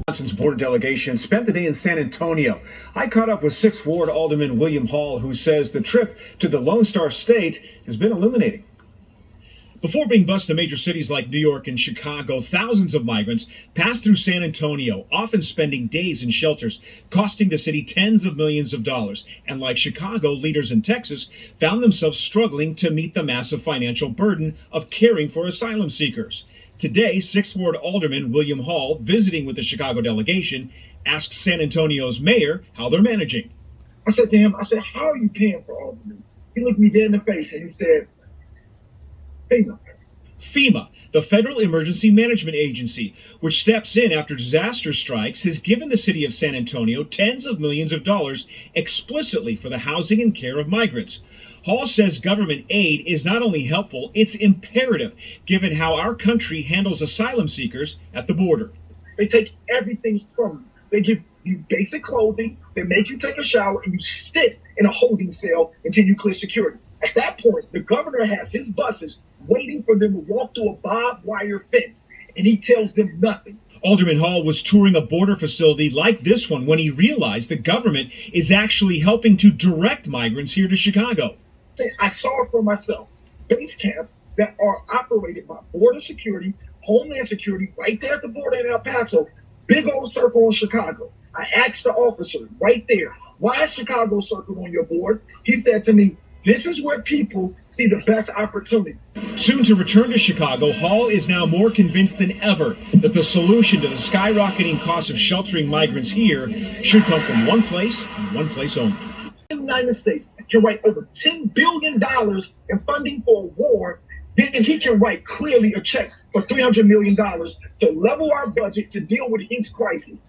Wisconsin's border delegation spent the day in San Antonio. I caught up with 6th Ward Alderman William Hall, who says the trip to the Lone Star State has been illuminating. Before being bused to major cities like New York and Chicago, thousands of migrants pass through San Antonio, often spending days in shelters, costing the city tens of millions of dollars. And like Chicago, leaders in Texas found themselves struggling to meet the massive financial burden of caring for asylum seekers. Today, 6th Ward Alderman William Hall, visiting with the Chicago delegation, asked San Antonio's mayor how they're managing. I said to him, how are you paying for all of this? He looked me dead in the face and he said, FEMA, the Federal Emergency Management Agency, which steps in after disaster strikes, has given the city of San Antonio tens of millions of dollars explicitly for the housing and care of migrants. Hall says government aid is not only helpful, it's imperative, given how our country handles asylum seekers at the border. They take everything from you. They give you basic clothing, they make you take a shower, and you sit in a holding cell until you clear security. At that point, the governor has his buses waiting for them to walk through a barbed wire fence, and he tells them nothing. Alderman Hall was touring a border facility like this one when he realized the government is actually helping to direct migrants here to Chicago. I saw it for myself. Base camps that are operated by Border Security, Homeland Security, right there at the border in El Paso, big old circle in Chicago. I asked the officer right there, why is Chicago circled on your board? He said to me, this is where people see the best opportunity. Soon to return to Chicago, Hall is now more convinced than ever that the solution to the skyrocketing cost of sheltering migrants here should come from one place and one place only. The United States can write over $10 billion in funding for a war, then he can write clearly a check for $300 million to level our budget to deal with his crisis.